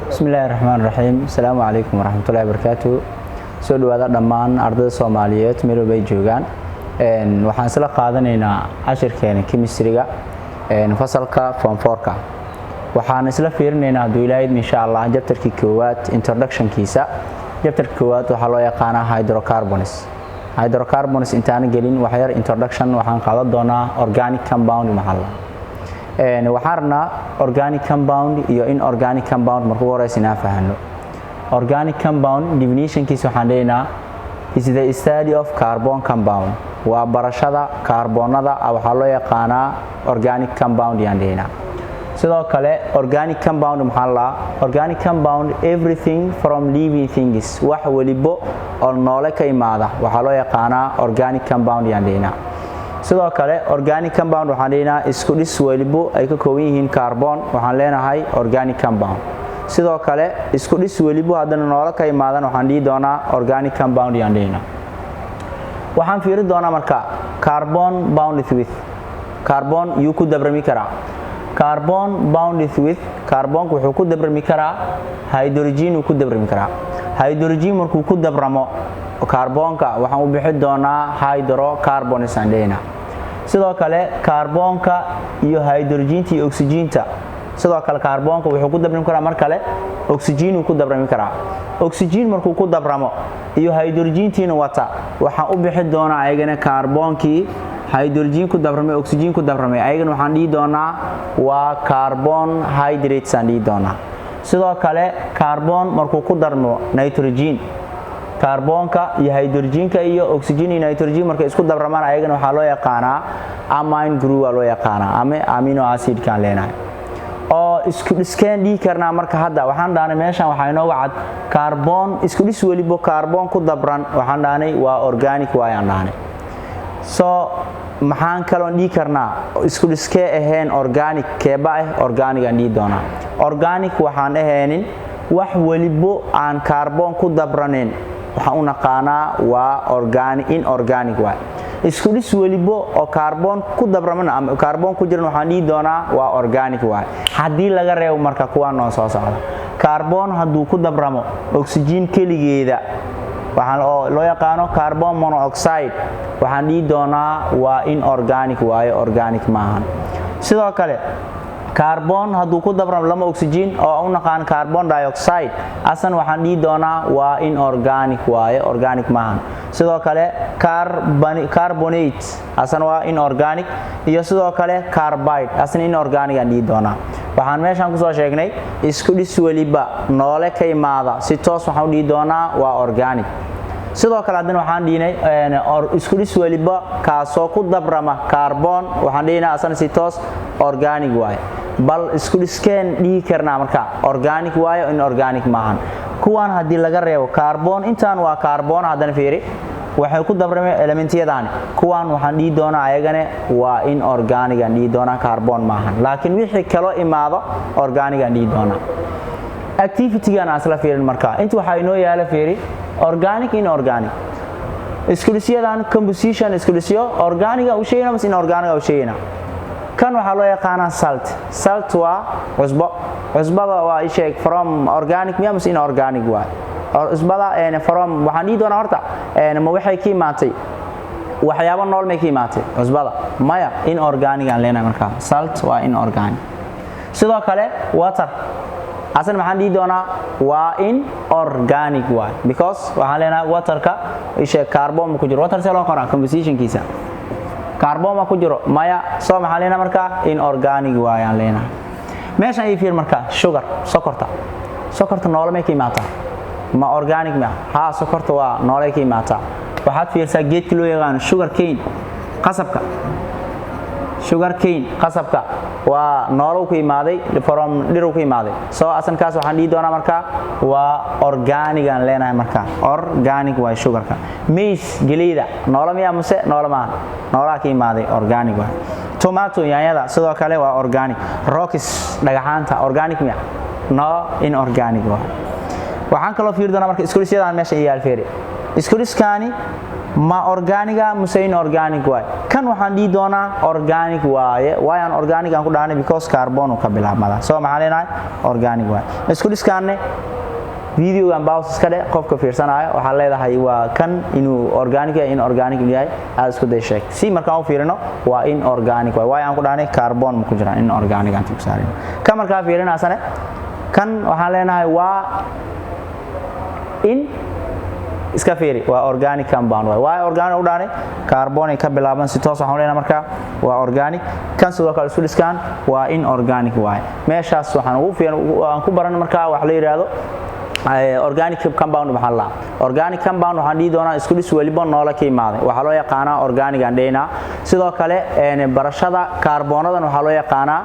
Bismillahirrahmanirrahim. Assalamualaikum warahmatullahi wabarakatuh. Soo dhawaada dhammaan ardayda Soomaaliyeed meel walba ay joogaan. Waxaan isla qaadanaynaa cashirkeena chemistry-ga fasalka form 4ka. Waxaan isla fiirinaynaa duulayid insha Allah chapter-kii koowaad introduction-kiisa. Chapter-ka koowaad waxaa loo yaqaanaa hydrocarbons. Hydrocarbons intaan gelin wax yar introduction waxaan qaadan doonaa organic compound maxalla. waxaan rabnaa organic compound iyo inorganic compound markuu horeysinaa fahanno. Organic compound definition-kiisa waxaan leeyahay is the study of carbon compound. waa barashada kaarboonada waxaa loo yaqaanaa organic compound yaan leeyahay. sidoo kale organic compound maxaa la organic compound everything from living things wax waliba oo noole ka imaada waxaa loo yaqaanaa organic compound yaan leeyahay. sidoo kale organic compound waxaan leenahay isku dhis waliba ay ka kooban yihiin carbon waxaan leenahay organic compound. sidoo kale isku dhis waliba hadana noole ka imaadan waxaan dhigi doonaa organic compound yaan leenahay. waxaan fiirin doonaa marka carbon bound with carbon uu ku dabrami karaa. carbon bound with carbon wuxuu ku dabrami karaa hydrogen uu ku dabrami karaa. hydrogen markuu ku dabramo carbonka waxaan u bixin doonaa hydrocarbons aan leenahay. sidoo kale carbonka iyo hydrogen-ta iyo oxygen-ta sidoo kale carbonka wuxuu ku dabrami karaa mar kale oxygen uu ku dabrami karaa. oxygen markuu ku dabramo iyo hydrogen-tiina wata waxaan u bixin doonaa ayagana carbonkii hydrogen ku dabramay oxygen ku dabramay ayagana waxaan dhigi doonaa waa carbon hydrates aan dhigi doonaa. sidoo kale carbon markuu ku darmo nitrogen carbonka iyo hydrogen-ka iyo oxygen iyo nitrogen markay isku dabramaan ayagana waxaa loo yaqaanaa amine group loo yaqaanaa ama amino acid kan leenahay. oo isku dhiskeen dhigi karnaa marka hadda waxaan dhaanay meeshan waxaa inoo wacad carbon isku dhis waliba carbon ku dabran waxaan dhaanay waa organic waayaan dhaanay. maxaan kaloon dhigi karnaa isku dhiskee ahayn organic keeba organic aan dhigi doonaa. organic waxaan ahaynin wax waliba aan carbon ku dabranin waxaan u naqaanaa waa organic inorganic waay. isku dhis waliba oo carbon ku dabramana ama carbon ku jiran waxaan dhigi doonaa waa organic waay. haddii laga reebo marka kuwa noo soo socda carbon hadduu ku dabramo oxygen keligeeda waxaan loo yaqaano carbon monoxide waxaan dhigi doonaa waa inorganic waaye organic maahan. sidoo kale carbon hadduu ku dabramo lama oxygen oo u naqaan carbon dioxide asan waxaan dhigi doonaa waa inorganic waaye organic maahan. sidoo kale carbonate asan waa inorganic iyo sidoo kale carbide asan inorganic aan dhigi doonaa. waxaan meeshan kusoo sheegnay isku dhis waliba noole ka imaada si toos waxaan u dhigi doonaa waa organic. sidoo kale hadana waxaan dhiinay isku dhis waliba kaasoo ku dabrama carbon waxaan dhiinaa asan si toos organic waaye. bal isku dhiskeen dhigi karnaa marka organic waaye inorganic maahan. kuwan haddii laga reebo carbon intaan waa carbon hadana fiiri waxay ku dabramay elementiyadaan kuwan waxaan dhigi doonaa ayagana waa inorganic aan dhigi doonaa carbon maahan. laakiin wixii kale imaado organic aan dhigi doonaa. activity-gan asla fiirin marka inta waxa inoo yaala fiiri organic inorganic isku dhisyadan composition isku dhisyo organic u sheeyna mas inorganic u sheeyna. kan waxa loo yaqaanaa salt waa cusbo. cusbada waa isheeg from organic miya mas inorganic waa. cusbada from waxaan dhigi doonaa horta ma waxay ka imaatay waxyaabo nool ma ka imaatay cusbada maya inorganic aan leenahay marka salt waa inorganic. sidoo kale water asan maxaan dhigi doonaa waa inorganic waay because waxaan leenahay waterka isheeg carbon ku jiro water cell qoran composition-kiisa carbon ma ku jiro maya soo maxaan leenahay marka inorganic waay aan leenahay. meeshan ay fiir marka sugar sokorta noole ma ka imaataa ma organic ma ha sokorta waa noole ka imaataa. waxaad fiirsaa geedka loo yaqaan sugar cane qasabka waa noolo ku imaaday from dhiru ku imaaday soo asankaas waxaan dhigi doonaa marka waa organic aan leenahay marka organic waa sugarka. maize geleyda noolo miya mase noolo maahan noolaha ka imaaday organic waa. tomato yaanyada sidoo kale waa organic. rocks dhagaxaanta organic miya no inorganic waa. waxaan kaloo fiir doonaa marka isku dhisyadan meesha yaal fiiri isku dhiskaani ma organiga mase inorganic waay kan waxaan dhigi doonaa organic waaye waayaan organic aan ku dhaanay because carbon ka bilaabmada soo maxaa leenahay organic waay isku dhiskaanne video aan baawis iska dhe qofka fiirsanaayo waxa leedahay waa kan inuu organic yahay in organic yahay aad isku day sheeg si markaan u fiirino waa in organic waay aan ku dhaanay carbon ma ku jira in organic aan ku saarin ka markaan fiirinaasane kan waxaan leenahay waa in iska fiiri waa organic compound waa organic u dhaanay carbon ka bilaaban si toos waxaan leenahay marka waa organic kan sidoo kale isku dhiskaan waa in organic waay meeshaas waxaan ugu fiirin aan ku baran marka wax la yiraahdo organic compound maxaa la organic compound waxaan dhigi doonaa isku dhis waliba noole ka imaaday waxa loo yaqaanaa organic aan dheena sidoo kale barashada kaarboonada waxa loo yaqaanaa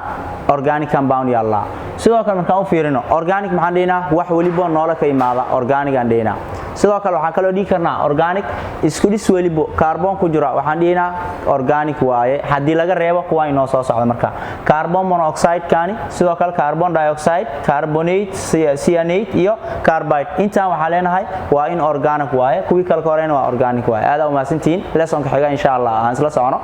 organic compound yalla sidoo kale markaan u fiirino organic maxaan dheena wax waliba noole ka imaada organic aan dheena sidoo kale waxaan kala dhigi karnaa organic isku dhis waliba kaarboon ku jira waxaan dheena organic waaye hadii laga reebo kuwa inoo soo socdo marka carbon monoxide kaani sidoo kale carbon dioxide carbonate cyanate iyo carbide inta waxa leenahay waa in organic waaye kuwi kale koreena waa organic waaye aad u maasantiin lesson ka xiga insha Allah aan isla socono